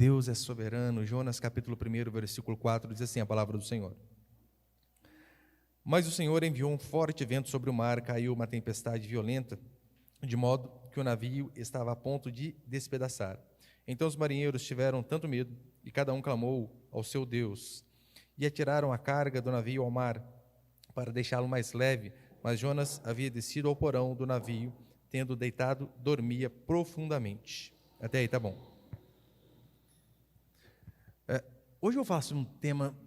Deus é soberano. Jonas capítulo 1, versículo 4, diz assim a palavra do Senhor. Mas o Senhor enviou um forte vento sobre o mar, caiu uma tempestade violenta, de modo que o navio estava a ponto de despedaçar. Então os marinheiros tiveram tanto medo, e cada um clamou ao seu Deus, e atiraram a carga do navio ao mar, para deixá-lo mais leve, mas Jonas havia descido ao porão do navio, tendo deitado, dormia profundamente. Até aí tá bom. Hoje eu faço um tema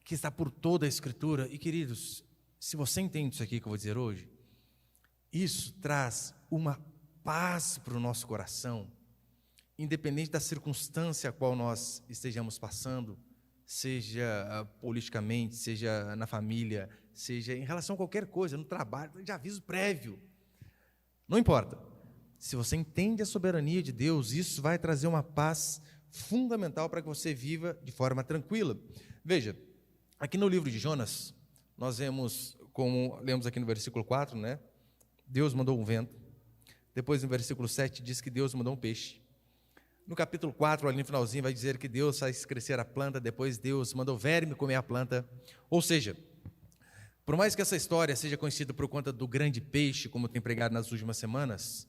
que está por toda a Escritura, e queridos, se você entende isso aqui que eu vou dizer hoje, isso traz uma paz para o nosso coração, independente da circunstância a qual nós estejamos passando, seja politicamente, seja na família, seja em relação a qualquer coisa, no trabalho, de aviso prévio, não importa. Se você entende a soberania de Deus, isso vai trazer uma paz fundamental para que você viva de forma tranquila. Veja, aqui no livro de Jonas, nós vemos, como lemos aqui no versículo 4, né? Deus mandou um vento. Depois no versículo 7 diz que Deus mandou um peixe. No capítulo 4, ali no finalzinho, vai dizer que Deus faz crescer a planta, depois Deus mandou verme comer a planta. Ou seja, por mais que essa história seja conhecida por conta do grande peixe, como tem pregado nas últimas semanas,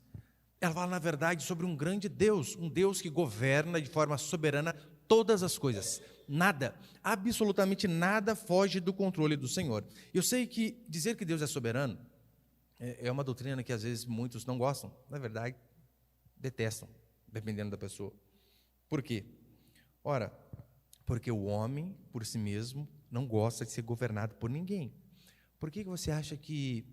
ela fala, na verdade, sobre um grande Deus, um Deus que governa de forma soberana todas as coisas. Nada, absolutamente nada foge do controle do Senhor. Eu sei que dizer que Deus é soberano é uma doutrina que às vezes muitos não gostam, na verdade, detestam, dependendo da pessoa. Por quê? Ora, porque o homem, por si mesmo, não gosta de ser governado por ninguém. Por que você acha que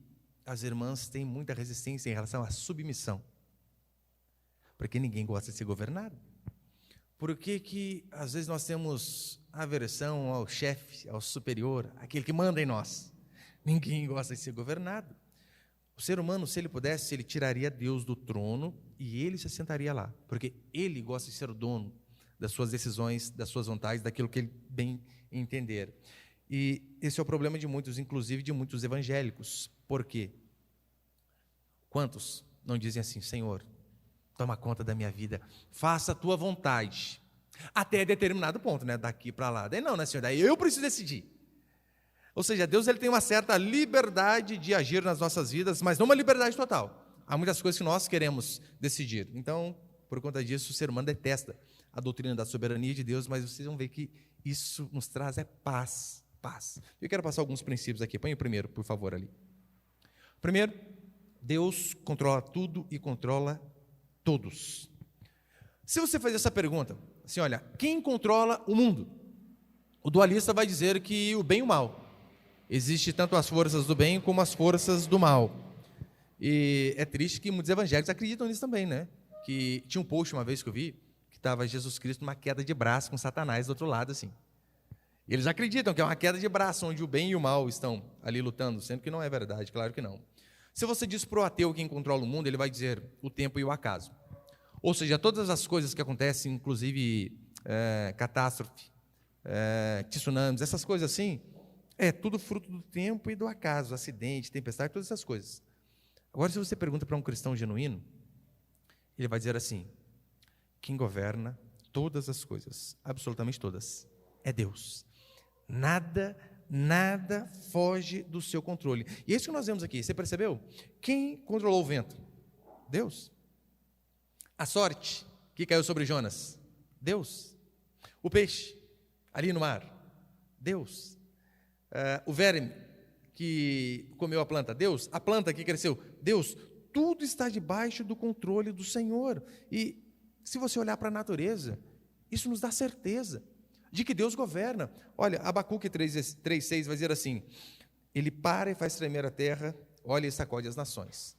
as irmãs têm muita resistência em relação à submissão? Porque ninguém gosta de ser governado. Por que às vezes nós temos aversão ao chefe, ao superior, aquele que manda em nós? Ninguém gosta de ser governado. O ser humano, se ele pudesse, ele tiraria Deus do trono e ele se sentaria lá, porque ele gosta de ser o dono das suas decisões, das suas vontades, daquilo que ele bem entender. E esse é o problema de muitos, inclusive de muitos evangélicos. Por quê? Quantos não dizem assim, Senhor, toma conta da minha vida, faça a tua vontade, até determinado ponto, né? Daqui para lá. Daí não, né, Senhor? Daí eu preciso decidir. Ou seja, Deus ele tem uma certa liberdade de agir nas nossas vidas, mas não uma liberdade total. Há muitas coisas que nós queremos decidir. Então, por conta disso, o ser humano detesta a doutrina da soberania de Deus, mas vocês vão ver que isso nos traz paz. Paz. Eu quero passar alguns princípios aqui. Põe o primeiro, por favor, ali. Primeiro, Deus controla tudo e controla todos. Se você fazer essa pergunta, assim, olha, quem controla o mundo? O dualista vai dizer que o bem e o mal. Existe tanto as forças do bem como as forças do mal. E é triste que muitos evangélicos acreditam nisso também, né? Que tinha um post uma vez que eu vi, que estava Jesus Cristo numa queda de braço com Satanás do outro lado, assim. E eles acreditam que é uma queda de braço, onde o bem e o mal estão ali lutando, sendo que não é verdade, claro que não. Se você diz para o ateu quem controla o mundo, ele vai dizer o tempo e o acaso. Ou seja, todas as coisas que acontecem, inclusive catástrofe, tsunamis, essas coisas assim, é tudo fruto do tempo e do acaso, acidente, tempestade, todas essas coisas. Agora, se você pergunta para um cristão genuíno, ele vai dizer assim, quem governa todas as coisas, absolutamente todas, é Deus. Nada foge do seu controle. E é isso que nós vemos aqui, você percebeu? Quem controlou o vento? Deus. A sorte que caiu sobre Jonas? Deus. O peixe ali no mar? Deus. O verme que comeu a planta? Deus. A planta que cresceu? Deus. Tudo está debaixo do controle do Senhor. E se você olhar para a natureza, isso nos dá certeza de que Deus governa. Olha, Abacuque 3,6 vai dizer assim, ele para e faz tremer a terra, olha e sacode as nações.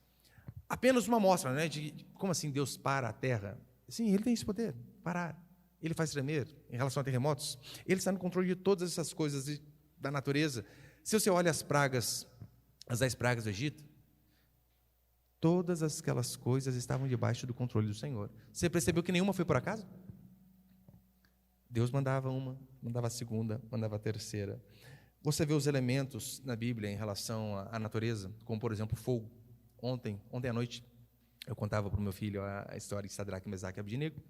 Apenas uma amostra, né, de como assim Deus para a terra? Sim, ele tem esse poder, parar. Ele faz tremer em relação a terremotos. Ele está no controle de todas essas coisas da natureza. Se você olha as pragas, as 10 pragas do Egito, todas aquelas coisas estavam debaixo do controle do Senhor. Você percebeu que nenhuma foi por acaso? Deus mandava uma, mandava a segunda, mandava a terceira. Você vê os elementos na Bíblia em relação à natureza, como por exemplo fogo. Ontem à noite, eu contava para o meu filho a história de Sadraque, Mesaque e Abednego,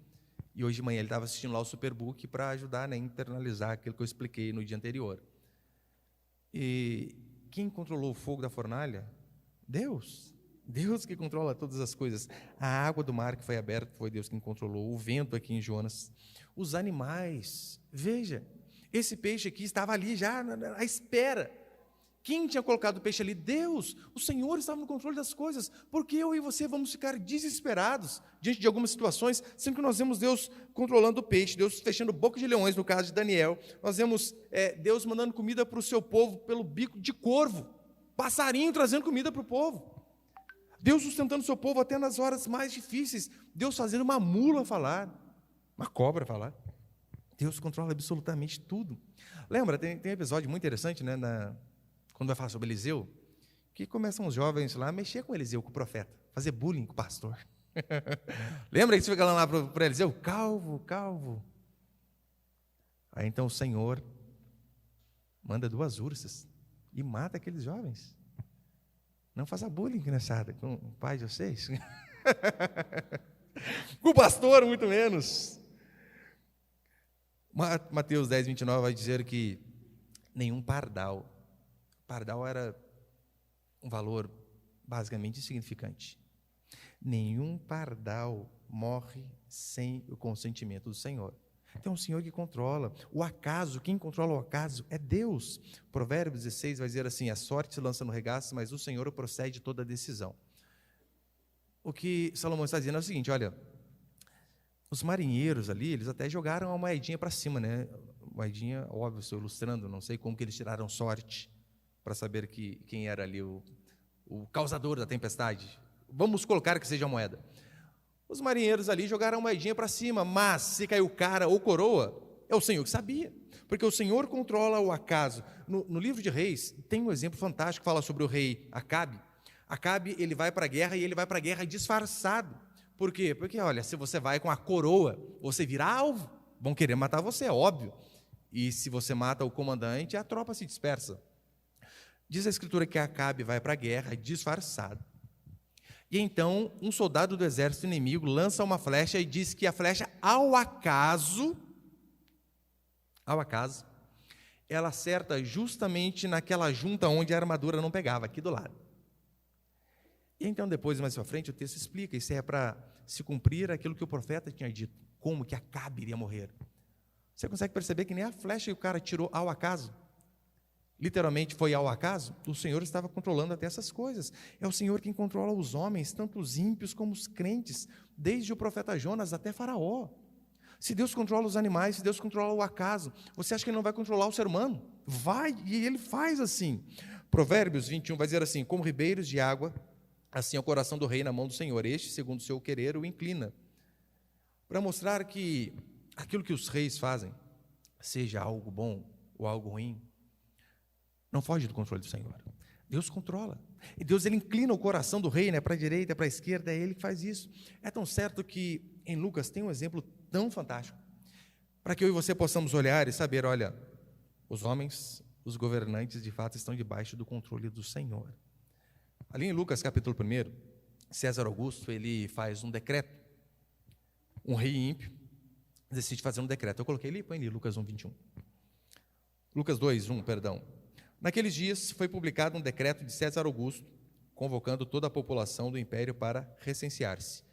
E hoje de manhã ele estava assistindo lá o Superbook para ajudar, né, a internalizar aquilo que eu expliquei no dia anterior. E quem controlou o fogo da fornalha? Deus. Deus que controla todas as coisas. A água do mar que foi aberta, foi Deus quem controlou. O vento aqui em Jonas. Os animais. Veja, esse peixe aqui estava ali já à espera. Quem tinha colocado o peixe ali? Deus. O Senhor estava no controle das coisas. Porque eu e você vamos ficar desesperados diante de algumas situações, sendo que nós vemos Deus controlando o peixe, Deus fechando boca de leões, no caso de Daniel. Nós vemos Deus mandando comida para o seu povo pelo bico de corvo. Passarinho trazendo comida para o povo. Deus sustentando o seu povo até nas horas mais difíceis. Deus fazendo uma mula falar, uma cobra falar. Deus controla absolutamente tudo. Lembra, tem um episódio muito interessante, né, quando vai falar sobre Eliseu, que começam os jovens lá a mexer com Eliseu, com o profeta, fazer bullying com o pastor. Lembra que você fica lá para Eliseu? Calvo, calvo. Aí então o Senhor manda 2 ursas e mata aqueles jovens. Não faça bullying, criançada, com o pai de vocês. Com o pastor, muito menos. Mateus 10, 29 vai dizer que nenhum pardal era um valor basicamente insignificante. Nenhum pardal morre sem o consentimento do Senhor. Então, é o Senhor que controla. O acaso, quem controla o acaso é Deus. Provérbios 16 vai dizer assim: a sorte se lança no regaço, mas o Senhor procede toda a decisão. O que Salomão está dizendo é o seguinte: olha, os marinheiros ali, eles até jogaram uma moedinha para cima, né? Moedinha, óbvio, estou ilustrando, não sei como que eles tiraram sorte para saber quem era ali o causador da tempestade. Vamos colocar que seja a moeda. Os marinheiros ali jogaram a moedinha para cima, mas se caiu cara ou coroa, é o Senhor que sabia, porque o Senhor controla o acaso. No livro de Reis, tem um exemplo fantástico que fala sobre o rei Acabe. Acabe, ele vai para a guerra e ele vai para a guerra disfarçado. Por quê? Porque, olha, se você vai com a coroa, você vira alvo, vão querer matar você, é óbvio. E se você mata o comandante, a tropa se dispersa. Diz a Escritura que Acabe vai para a guerra disfarçado. E então, um soldado do exército inimigo lança uma flecha e diz que a flecha, ao acaso, ela acerta justamente naquela junta onde a armadura não pegava, aqui do lado. E então, depois, mais para frente, o texto explica, isso é para se cumprir aquilo que o profeta tinha dito, como que Acabe iria morrer. Você consegue perceber que nem a flecha que o cara tirou ao acaso, literalmente foi ao acaso? O Senhor estava controlando até essas coisas. É o Senhor quem controla os homens, tanto os ímpios como os crentes, desde o profeta Jonas até Faraó. Se Deus controla os animais, se Deus controla o acaso, você acha que Ele não vai controlar o ser humano? Vai, e Ele faz assim. Provérbios 21 vai dizer assim: como ribeiros de água, assim é o coração do rei na mão do Senhor, este, segundo o seu querer, o inclina. Para mostrar que aquilo que os reis fazem, seja algo bom ou algo ruim, não foge do controle do Senhor. Deus controla. E Deus, Ele inclina o coração do rei, né, para a direita, para a esquerda, é Ele que faz isso. É tão certo que em Lucas tem um exemplo tão fantástico, para que eu e você possamos olhar e saber, olha, os homens, os governantes, de fato, estão debaixo do controle do Senhor. Ali em Lucas, capítulo 1, César Augusto, ele faz um decreto. Um rei ímpio decide fazer um decreto. Eu coloquei ali, põe ali, Lucas 1, 21. Lucas 2, 1, perdão. Naqueles dias foi publicado um decreto de César Augusto, convocando toda a população do império para recensear-se.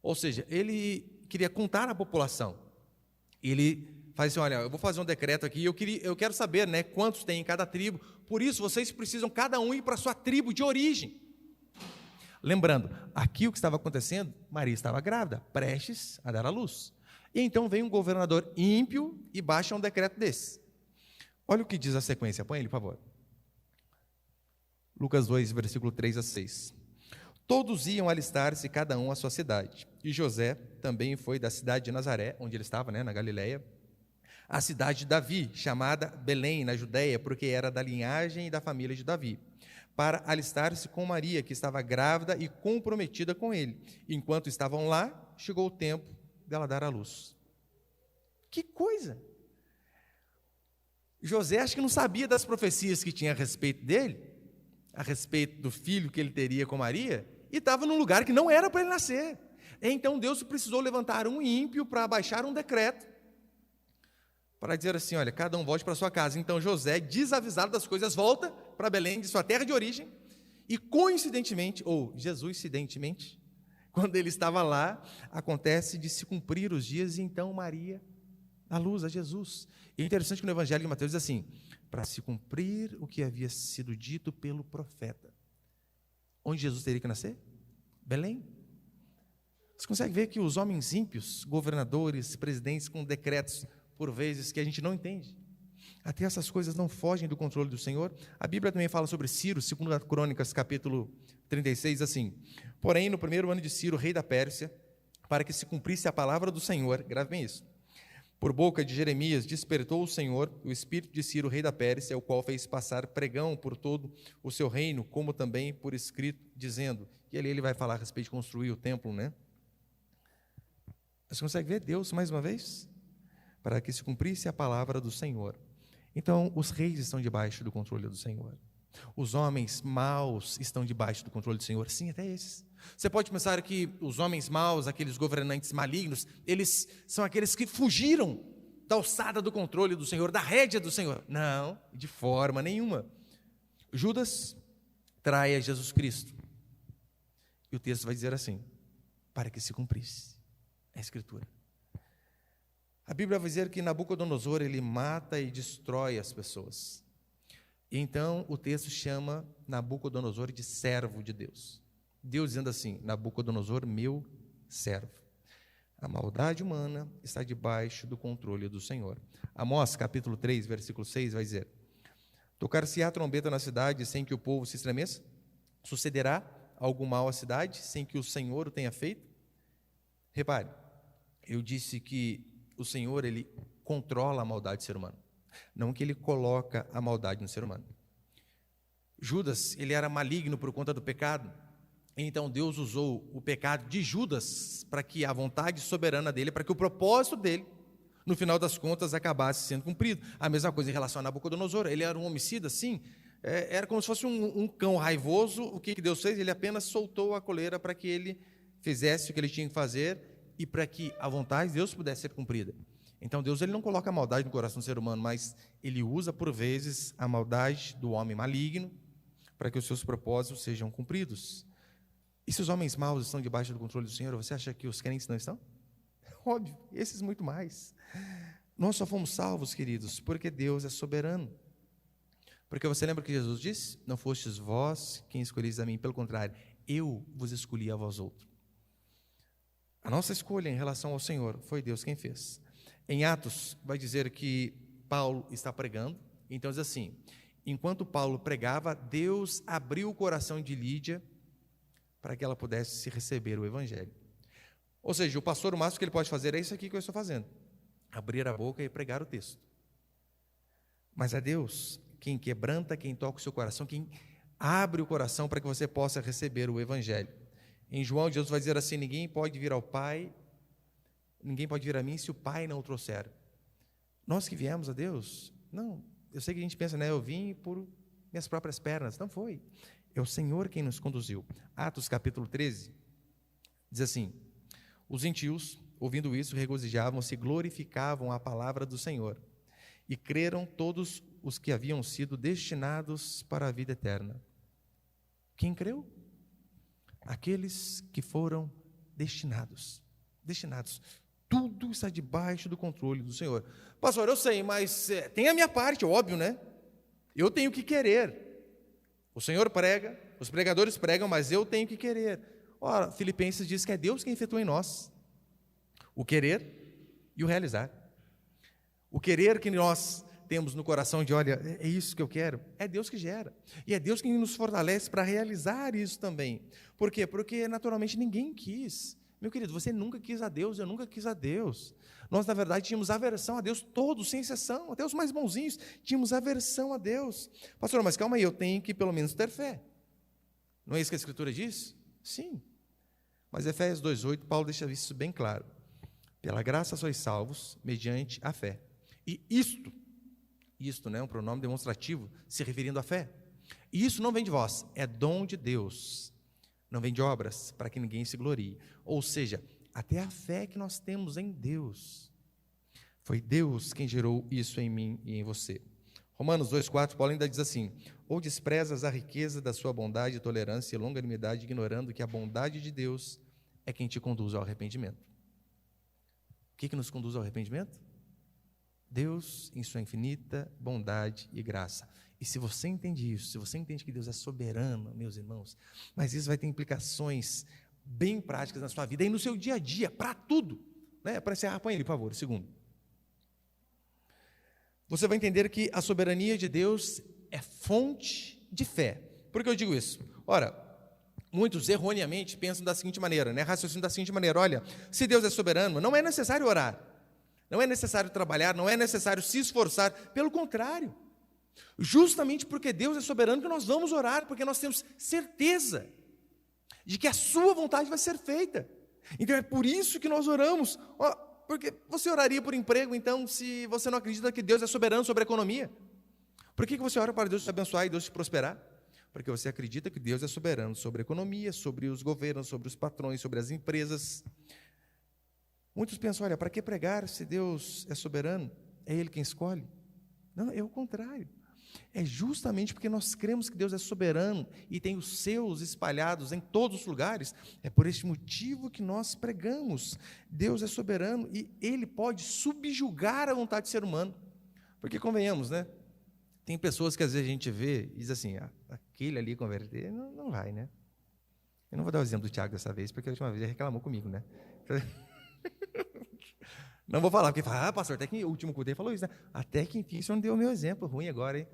Ou seja, ele queria contar a população. Ele faz assim: olha, eu vou fazer um decreto aqui, eu quero saber, né, quantos tem em cada tribo, por isso vocês precisam cada um ir para a sua tribo de origem. Lembrando, aqui o que estava acontecendo, Maria estava grávida, prestes a dar à luz. E então vem um governador ímpio e baixa um decreto desse. Olha o que diz a sequência, põe ele, por favor. Lucas 2, versículo 3 a 6. Todos iam alistar-se, cada um à sua cidade. E José também foi da cidade de Nazaré, onde ele estava, né, na Galileia, à cidade de Davi, chamada Belém, na Judéia, porque era da linhagem e da família de Davi, para alistar-se com Maria, que estava grávida e comprometida com ele. Enquanto estavam lá, chegou o tempo dela dar à luz. Que coisa! José acho que não sabia das profecias que tinha a respeito dele, a respeito do filho que ele teria com Maria, e estava num lugar que não era para ele nascer. Então Deus precisou levantar um ímpio para baixar um decreto, para dizer assim, olha, cada um volte para sua casa. Então José, desavisado das coisas, volta para Belém, de sua terra de origem, e coincidentemente, ou jesuincidentemente, quando ele estava lá, acontece de se cumprir os dias, e então Maria dá luz a Jesus. E é interessante que no Evangelho de Mateus diz assim, para se cumprir o que havia sido dito pelo profeta. Onde Jesus teria que nascer? Belém. Você consegue ver que os homens ímpios, governadores, presidentes com decretos, por vezes, que a gente não entende, até essas coisas não fogem do controle do Senhor. A Bíblia também fala sobre Ciro, 2 Crônicas, capítulo 36, assim, porém, no primeiro ano de Ciro, rei da Pérsia, para que se cumprisse a palavra do Senhor, grave bem isso, por boca de Jeremias, despertou o Senhor, o espírito de Ciro, rei da Pérsia, o qual fez passar pregão por todo o seu reino, como também por escrito, dizendo, e ali ele vai falar a respeito de construir o templo, né? Você consegue ver Deus mais uma vez? Para que se cumprisse a palavra do Senhor. Então, os reis estão debaixo do controle do Senhor. Os homens maus estão debaixo do controle do Senhor. Sim, até esses. Você pode pensar que os homens maus, aqueles governantes malignos, eles são aqueles que fugiram da alçada do controle do Senhor, da rédea do Senhor. Não, de forma nenhuma. Judas trai a Jesus Cristo. E o texto vai dizer assim, para que se cumprisse a Escritura. A Bíblia vai dizer que Nabucodonosor, ele mata e destrói as pessoas. E então o texto chama Nabucodonosor de servo de Deus. Deus dizendo assim, Nabucodonosor, meu servo. A maldade humana está debaixo do controle do Senhor. Amós, capítulo 3, versículo 6, vai dizer, tocar-se-á trombeta na cidade sem que o povo se estremeça? Sucederá algum mal à cidade sem que o Senhor o tenha feito? Repare, eu disse que o Senhor, ele controla a maldade do ser humano, não que ele coloca a maldade no ser humano. Judas, ele era maligno por conta do pecado, então Deus usou o pecado de Judas para que a vontade soberana dele, para que o propósito dele, no final das contas, acabasse sendo cumprido. A mesma coisa em relação a Nabucodonosor, ele era um homicida, sim, era como se fosse um cão raivoso. O que Deus fez? Ele apenas soltou a coleira para que ele fizesse o que ele tinha que fazer, e para que a vontade de Deus pudesse ser cumprida. Então Deus, ele não coloca a maldade no coração do ser humano, mas ele usa por vezes a maldade do homem maligno para que os seus propósitos sejam cumpridos. E se os homens maus estão debaixo do controle do Senhor, você acha que os crentes não estão? Óbvio, esses muito mais. Nós só fomos salvos, queridos, porque Deus é soberano. Porque você lembra que Jesus disse? Não fostes vós quem escolheis a mim, pelo contrário, eu vos escolhi a vós outros. A nossa escolha em relação ao Senhor foi Deus quem fez. Em Atos, vai dizer que Paulo está pregando, então diz assim, enquanto Paulo pregava, Deus abriu o coração de Lídia para que ela pudesse receber o Evangelho. Ou seja, o pastor, o máximo que ele pode fazer é isso aqui que eu estou fazendo, abrir a boca e pregar o texto. Mas é Deus quem quebranta, quem toca o seu coração, quem abre o coração para que você possa receber o Evangelho. Em João, Jesus vai dizer assim, ninguém pode vir ao Pai, ninguém pode vir a mim se o Pai não o trouxer. Nós que viemos a Deus, não, eu sei que a gente pensa, né, eu vim por minhas próprias pernas, não foi, é o Senhor quem nos conduziu. Atos capítulo 13, diz assim, os gentios, ouvindo isso, regozijavam-se e glorificavam a palavra do Senhor, e creram todos os que haviam sido destinados para a vida eterna. Quem creu? Aqueles que foram destinados. Tudo está debaixo do controle do Senhor. Pastor, eu sei, mas tem a minha parte, óbvio, né? Eu tenho que querer. O Senhor prega, os pregadores pregam, mas eu tenho que querer. Ora, Filipenses diz que é Deus quem efetua em nós o querer e o realizar. O querer que nós temos no coração de, olha, é isso que eu quero, é Deus que gera. E é Deus quem nos fortalece para realizar isso também. Por quê? Porque naturalmente ninguém quis. Meu querido, você nunca quis a Deus, eu nunca quis a Deus. Nós, na verdade, tínhamos aversão a Deus, todos, sem exceção, até os mais bonzinhos, tínhamos aversão a Deus. Pastor, mas calma aí, eu tenho que pelo menos ter fé. Não é isso que a Escritura diz? Sim. Mas Efésios 2,8, Paulo deixa isso bem claro. Pela graça sois salvos, mediante a fé. E isto, né, um pronome demonstrativo, se referindo à fé. E isso não vem de vós, é dom de Deus, não vem de obras, para que ninguém se glorie. Ou seja, até a fé que nós temos em Deus, foi Deus quem gerou isso em mim e em você. Romanos 2,4, Paulo ainda diz assim: ou desprezas a riqueza da sua bondade, tolerância e longanimidade, ignorando que a bondade de Deus é quem te conduz ao arrependimento. O que nos conduz ao arrependimento? Deus, em sua infinita bondade e graça. E se você entende isso, se você entende que Deus é soberano, meus irmãos, mas isso vai ter implicações bem práticas na sua vida e no seu dia a dia, para tudo. Né? Para encerrar, põe ele, por favor, segundo. Você vai entender que a soberania de Deus é fonte de fé. Por que eu digo isso? Ora, muitos erroneamente pensam da seguinte maneira, né? Raciocinam da seguinte maneira: olha, se Deus é soberano, não é necessário orar, não é necessário trabalhar, não é necessário se esforçar, pelo contrário, justamente porque Deus é soberano que nós vamos orar, porque nós temos certeza de que a sua vontade vai ser feita. Então é por isso que nós oramos. Porque você oraria por emprego, então, se você não acredita que Deus é soberano sobre a economia? Por que você ora para Deus te abençoar e Deus te prosperar? Porque você acredita que Deus é soberano sobre a economia, sobre os governos, sobre os patrões, sobre as empresas. Muitos pensam, olha, para que pregar se Deus é soberano? É Ele quem escolhe? Não, é o contrário. É justamente porque nós cremos que Deus é soberano e tem os seus espalhados em todos os lugares, é por este motivo que nós pregamos. Deus é soberano e Ele pode subjugar a vontade do ser humano. Porque convenhamos, né? Tem pessoas que às vezes a gente vê e diz assim, aquele ali converter, não vai, né? Eu não vou dar o exemplo do Tiago dessa vez, porque a última vez ele reclamou comigo, né? Não vou falar, porque fala, pastor, até que o último culto ele falou isso, né? Até que enfim, o senhor não deu o meu exemplo ruim agora, hein?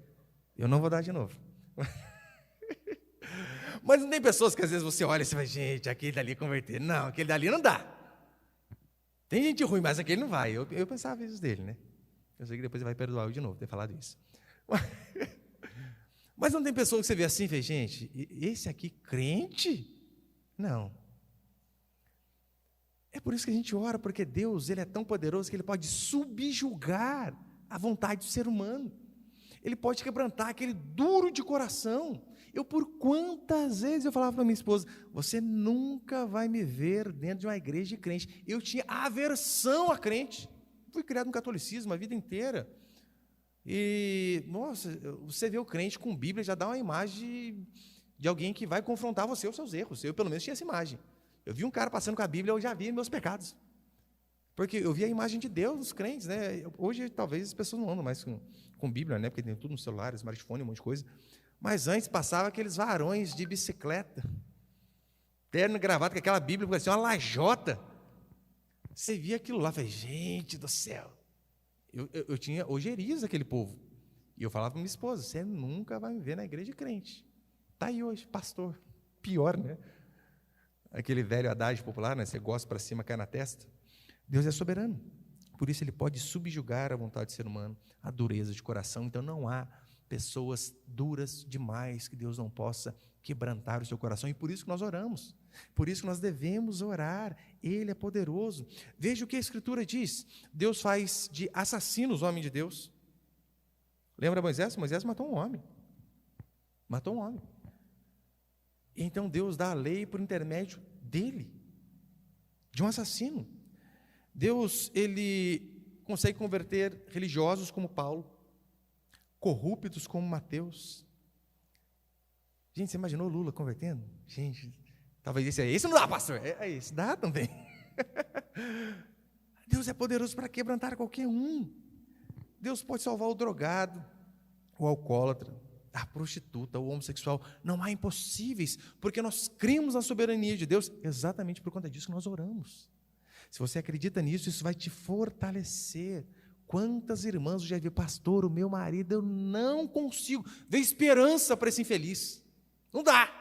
Eu não vou dar de novo. Mas não tem pessoas que às vezes você olha e você vai, gente, aquele dali converter. Não, aquele dali não dá. Tem gente ruim, mas aquele não vai. Eu pensava isso dele, né? Eu sei que depois ele vai perdoar eu de novo ter falado isso. Mas não tem pessoa que você vê assim e fala, gente, esse aqui crente? Não. É por isso que a gente ora, porque Deus, Ele é tão poderoso que Ele pode subjugar a vontade do ser humano. Ele pode quebrantar aquele duro de coração. Por quantas vezes eu falava para minha esposa, você nunca vai me ver dentro de uma igreja de crente. Eu tinha aversão a crente. Fui criado no catolicismo a vida inteira. E, nossa, você vê o crente com Bíblia, já dá uma imagem de alguém que vai confrontar você os seus erros. Eu, pelo menos, tinha essa imagem. Eu vi um cara passando com a Bíblia, eu já vi meus pecados. Porque eu vi a imagem de Deus nos crentes, né? Hoje, talvez, as pessoas não andam mais com Bíblia, né? Porque tem tudo no celular, smartphone, um monte de coisa. Mas antes passava aqueles varões de bicicleta, terno e gravata, com aquela Bíblia, parecia uma lajota. Você via aquilo lá, falei, gente do céu. Eu tinha ojerias daquele povo. E eu falava para minha esposa, você nunca vai me ver na igreja de crente. Está aí hoje, pastor. Pior, né? Aquele velho adágio popular, né? Você gosta para cima, cai na testa. Deus é soberano. Por isso Ele pode subjugar a vontade do ser humano, a dureza de coração. Então não há pessoas duras demais que Deus não possa quebrantar o seu coração. E por isso que nós oramos. Por isso que nós devemos orar. Ele é poderoso. Veja o que a Escritura diz. Deus faz de assassinos o homem de Deus. Lembra Moisés? Moisés matou um homem. Matou um homem. Então Deus dá a lei por intermédio dele, de um assassino. Deus, Ele consegue converter religiosos como Paulo, corruptos como Mateus. Gente, você imaginou Lula convertendo? Gente, talvez esse não dá, pastor. Esse dá também. Deus é poderoso para quebrantar qualquer um. Deus pode salvar o drogado, o alcoólatra, a prostituta, o homossexual. Não há impossíveis, porque nós cremos na soberania de Deus. Exatamente por conta disso que nós oramos. Se você acredita nisso, isso vai te fortalecer. Quantas irmãs eu já vi, pastor, o meu marido, eu não consigo ver esperança para esse infeliz. Não dá.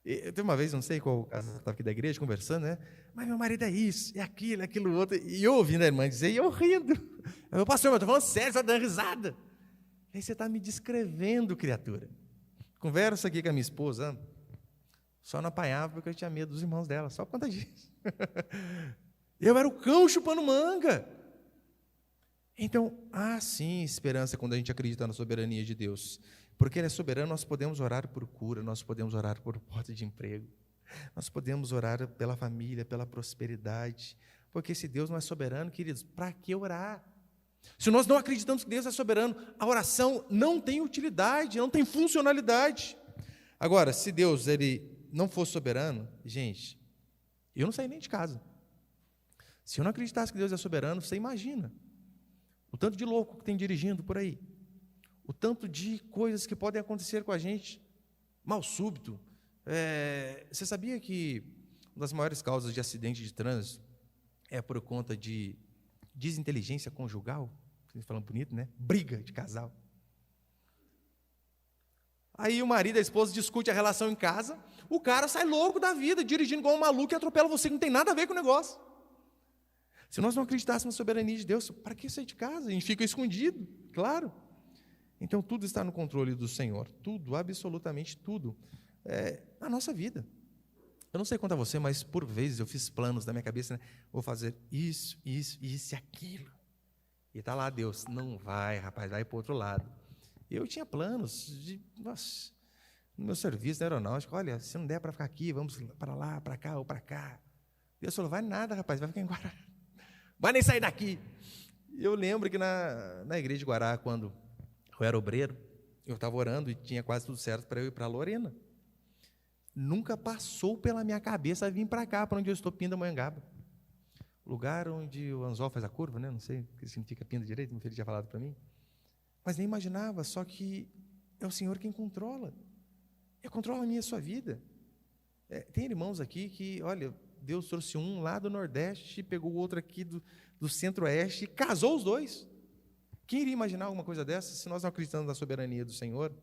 Teve uma vez, não sei qual casa, estava aqui da igreja conversando, né? Mas meu marido é isso, é aquilo, é aquilo outro. E eu ouvindo a irmã dizer, e eu rindo. Eu, pastor, eu estou falando sério, você está dando risada. Aí você está me descrevendo, criatura. Conversa aqui com a minha esposa, só não apanhava porque eu tinha medo dos irmãos dela, só por conta disso. Eu era o cão chupando manga. Então, há sim esperança quando a gente acredita na soberania de Deus. Porque Ele é soberano, nós podemos orar por cura, nós podemos orar por porta de emprego, nós podemos orar pela família, pela prosperidade. Porque se Deus não é soberano, queridos, para que orar? Se nós não acreditamos que Deus é soberano, a oração não tem utilidade, não tem funcionalidade. Agora, se Deus ele não fosse soberano, gente, eu não saí nem de casa. Se eu não acreditasse que Deus é soberano, você imagina o tanto de louco que tem dirigindo por aí, o tanto de coisas que podem acontecer com a gente, mal súbito. Você sabia que uma das maiores causas de acidente de trânsito é por conta de desinteligência conjugal? Vocês falam bonito, né? Briga de casal. Aí o marido e a esposa discutem a relação em casa, o cara sai louco da vida, dirigindo igual um maluco e atropela você, que não tem nada a ver com o negócio. Se nós não acreditássemos na soberania de Deus, para que sair de casa? A gente fica escondido, claro. Então tudo está no controle do Senhor, tudo, absolutamente tudo, na nossa vida. Eu não sei quanto a você, mas por vezes eu fiz planos na minha cabeça, né? Vou fazer isso e aquilo. E está lá Deus, não vai, rapaz, vai para o outro lado. Eu tinha planos no meu serviço na aeronáutica, olha, se não der para ficar aqui, vamos para lá, para cá ou para cá. Deus falou, vai nada, rapaz, vai ficar em Guará. Vai nem sair daqui. Eu lembro que na igreja de Guará, quando eu era obreiro, eu estava orando e tinha quase tudo certo para eu ir para Lorena. Nunca passou pela minha cabeça vir para cá, para onde eu estou, Pindamonhangaba. Lugar onde o anzol faz a curva, né? Não sei o que significa pinda direito, meu filho tinha falado para mim. Mas nem imaginava, só que é o Senhor quem controla. Ele controla a minha e a sua vida. Tem irmãos aqui que, olha, Deus trouxe um lá do Nordeste, pegou o outro aqui do Centro-Oeste e casou os dois. Quem iria imaginar alguma coisa dessa se nós não acreditamos na soberania do Senhor?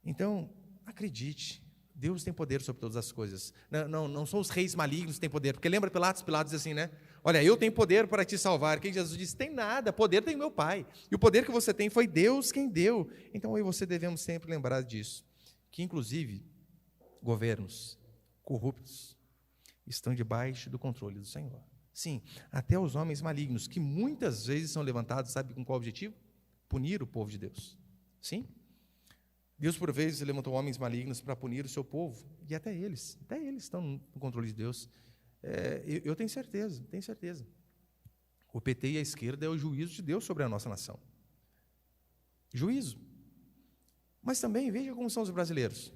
Então, acredite, Deus tem poder sobre todas as coisas. Não são os reis malignos que têm poder, porque lembra Pilatos diz assim, né? Olha, eu tenho poder para te salvar. Quem Jesus disse, tem nada, poder tem meu Pai. E o poder que você tem foi Deus quem deu. Então, eu e você devemos sempre lembrar disso. Que, inclusive, governos corruptos estão debaixo do controle do Senhor. Sim, até os homens malignos, que muitas vezes são levantados, sabe com qual objetivo? Punir o povo de Deus. Sim? Deus, por vezes, levantou homens malignos para punir o seu povo, e até eles estão no controle de Deus. Eu tenho certeza. O PT e a esquerda é o juízo de Deus sobre a nossa nação. Juízo. Mas também, veja como são os brasileiros.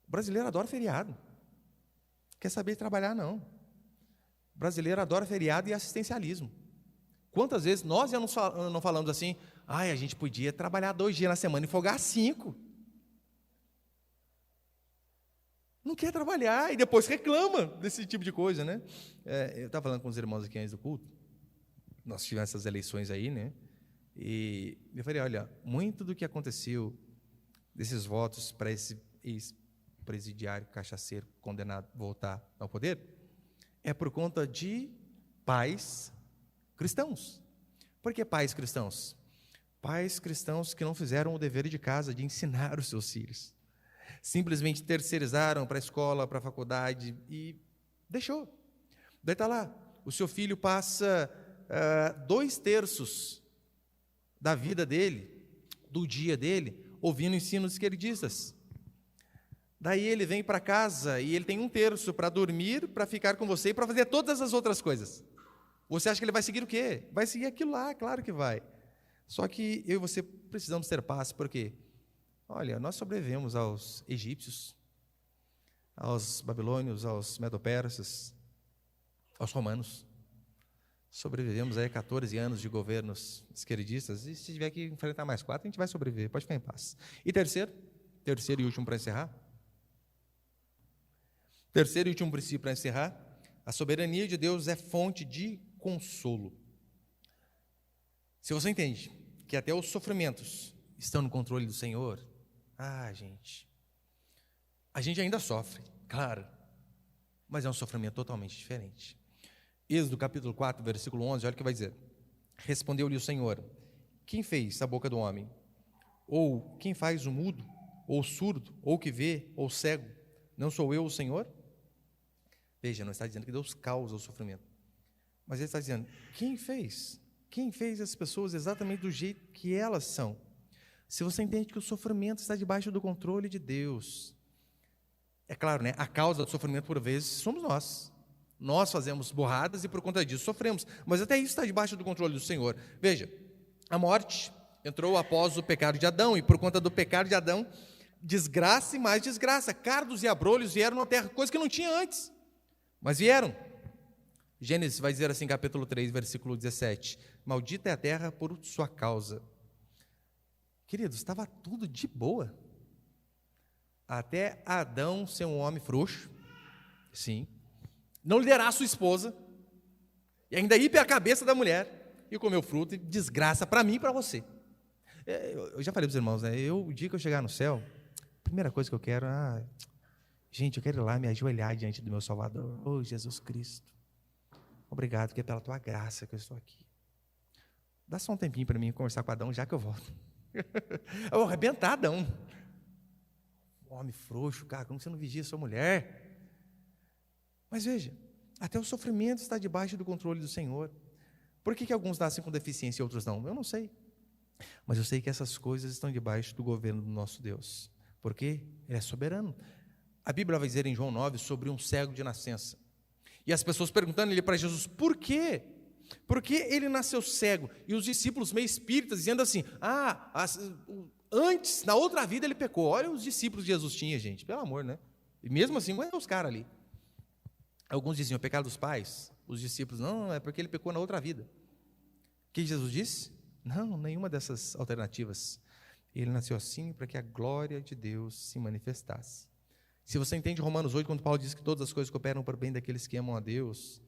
O brasileiro adora feriado. Quer saber trabalhar, não. O brasileiro adora feriado e assistencialismo. Quantas vezes nós já não falamos assim, a gente podia trabalhar 2 dias na semana e folgar 5. Não quer trabalhar e depois reclama desse tipo de coisa, né? Eu estava falando com os irmãos aqui antes do culto, nós tivemos essas eleições aí, né? E eu falei, olha, muito do que aconteceu desses votos para esse ex-presidiário cachaceiro condenado voltar ao poder, é por conta de pais cristãos. Por que pais cristãos? Pais cristãos que não fizeram o dever de casa de ensinar os seus filhos. Simplesmente terceirizaram para a escola, para a faculdade e deixou. Daí está lá, o seu filho passa 2/3 da vida dele, do dia dele, ouvindo ensinos esquerdistas. Daí ele vem para casa e ele tem 1/3 para dormir, para ficar com você e para fazer todas as outras coisas. Você acha que ele vai seguir o quê? Vai seguir aquilo lá, claro que vai. Só que eu e você precisamos ter paz, por quê? Olha, nós sobrevivemos aos egípcios, aos babilônios, aos medo-persas, aos romanos. Sobrevivemos aí 14 anos de governos esquerdistas, e se tiver que enfrentar mais 4, a gente vai sobreviver, pode ficar em paz. E terceiro e último para encerrar. Terceiro e último princípio para encerrar, a soberania de Deus é fonte de consolo. Se você entende que até os sofrimentos estão no controle do Senhor, gente, a gente ainda sofre, claro, mas é um sofrimento totalmente diferente. Êxodo capítulo 4, versículo 11, olha o que vai dizer. Respondeu-lhe o Senhor, quem fez a boca do homem? Ou quem faz o mudo, ou o surdo, ou o que vê, ou o cego? Não sou eu o Senhor? Veja, não está dizendo que Deus causa o sofrimento, mas Ele está dizendo, quem fez? Quem fez as pessoas exatamente do jeito que elas são? Se você entende que o sofrimento está debaixo do controle de Deus, é claro, né? A causa do sofrimento, por vezes, somos nós. Nós fazemos burradas e, por conta disso, sofremos. Mas até isso está debaixo do controle do Senhor. Veja, a morte entrou após o pecado de Adão, e por conta do pecado de Adão, desgraça e mais desgraça. Cardos e abrolhos vieram na terra, coisa que não tinha antes, mas vieram. Gênesis vai dizer assim, capítulo 3, versículo 17: maldita é a terra por sua causa. Queridos, estava tudo de boa, até Adão ser um homem frouxo, sim, não liderar a sua esposa, e ainda ir pela cabeça da mulher, e comer o fruto, e desgraça para mim e para você. Eu já falei para os irmãos, né? O dia que eu chegar no céu, a primeira coisa que eu quero, gente, eu quero ir lá me ajoelhar diante do meu Salvador. Oh, Jesus Cristo, obrigado, porque é pela tua graça que eu estou aqui. Dá só um tempinho para mim conversar com Adão, já que eu volto. Eu vou arrebentar Adão. Homem frouxo, cara, como você não vigia sua mulher? Mas veja, até o sofrimento está debaixo do controle do Senhor. Por que alguns nascem com deficiência e outros não? Eu não sei. Mas eu sei que essas coisas estão debaixo do governo do nosso Deus. Porque Ele é soberano. A Bíblia vai dizer em João 9 sobre um cego de nascença. E as pessoas perguntando ele para Jesus, por quê? Por que ele nasceu cego? E os discípulos meio espíritas dizendo assim, antes, na outra vida ele pecou. Olha os discípulos que Jesus tinha, gente, pelo amor, né? E mesmo assim, olha os caras ali. Alguns diziam, o pecado dos pais. Os discípulos, não, é porque ele pecou na outra vida. O que Jesus disse? Não, nenhuma dessas alternativas. Ele nasceu assim para que a glória de Deus se manifestasse. Se você entende Romanos 8, quando Paulo diz que todas as coisas cooperam para o bem daqueles que amam a Deus,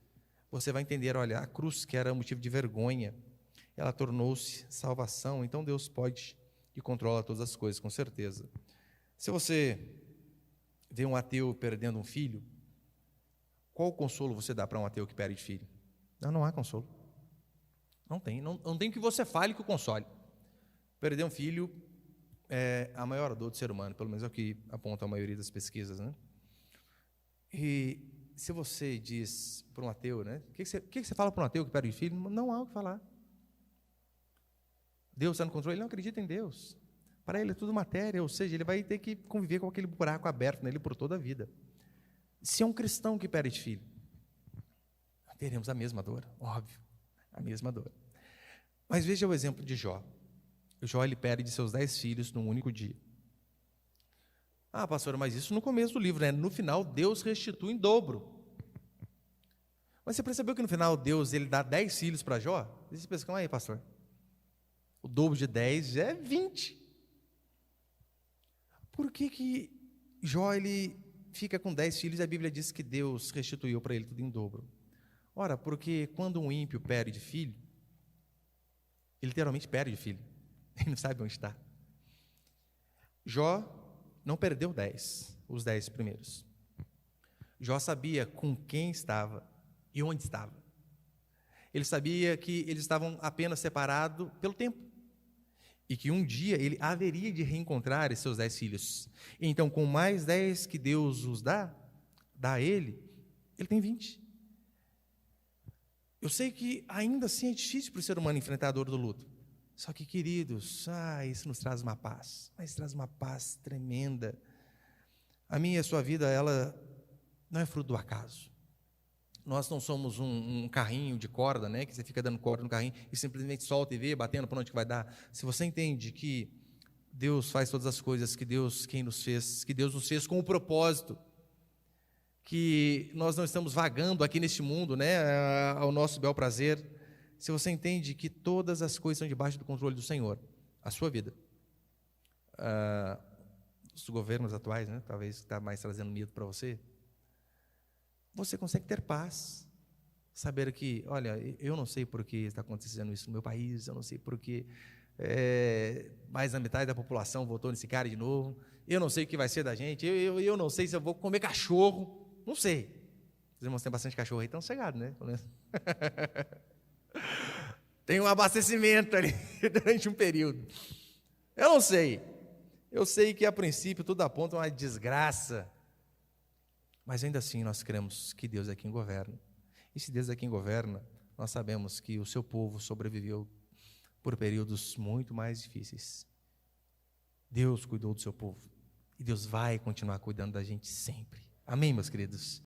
você vai entender, olha, a cruz, que era motivo de vergonha, ela tornou-se salvação. Então Deus pode e controla todas as coisas, com certeza. Se você vê um ateu perdendo um filho, qual consolo você dá para um ateu que perde filho? Não há consolo. Não tem que você fale que o console. Perder um filho é a maior dor do ser humano, pelo menos é o que aponta a maioria das pesquisas, né? E se você diz para um ateu, né? O que você fala para um ateu que perde filho? Não há o que falar. Deus está no controle, ele não acredita em Deus. Para ele é tudo matéria, ou seja, ele vai ter que conviver com aquele buraco aberto nele por toda a vida. Se é um cristão que perde filho, teremos a mesma dor, óbvio, a mesma dor. Mas veja o exemplo de Jó. Jó, ele perde seus 10 filhos num único dia. Pastor, mas isso no começo do livro, né? No final, Deus restitui em dobro. Mas você percebeu que no final, Deus ele dá 10 filhos para Jó? E você pensa, calma aí, pastor. O dobro de 10 já é 20. Por que Jó ele fica com 10 filhos e a Bíblia diz que Deus restituiu para ele tudo em dobro? Ora, porque quando um ímpio perde filho, ele literalmente perde filho. Ele não sabe onde está. Jó não perdeu os 10 primeiros. Jó sabia com quem estava e onde estava. Ele sabia que eles estavam apenas separados pelo tempo. E que um dia ele haveria de reencontrar esses seus 10 filhos. Então, com mais 10 que Deus os dá a ele tem 20. Eu sei que ainda assim é difícil para o ser humano enfrentar a dor do luto. Só que, queridos, isso nos traz uma paz. Mas traz uma paz tremenda. A minha e a sua vida, ela não é fruto do acaso. Nós não somos um carrinho de corda, né? Que você fica dando corda no carrinho e simplesmente solta e vê, batendo por onde que vai dar. Se você entende que Deus faz todas as coisas, que Deus nos fez com o propósito, que nós não estamos vagando aqui neste mundo, né? Ao nosso bel prazer. Se você entende que todas as coisas estão debaixo do controle do Senhor, a sua vida, os governos atuais, né, talvez está mais trazendo medo para você, você consegue ter paz, saber que, olha, eu não sei por que está acontecendo isso no meu país, eu não sei por que mais da metade da população votou nesse cara de novo, eu não sei o que vai ser da gente, eu não sei se eu vou comer cachorro, não sei. Os irmãos têm bastante cachorro aí, estão cegados, né? Tem um abastecimento ali durante um período. Eu não sei. Eu sei que a princípio tudo aponta a uma desgraça. Mas ainda assim nós cremos que Deus é quem governa. E se Deus é quem governa, nós sabemos que o seu povo sobreviveu por períodos muito mais difíceis. Deus cuidou do seu povo. E Deus vai continuar cuidando da gente sempre. Amém, meus queridos?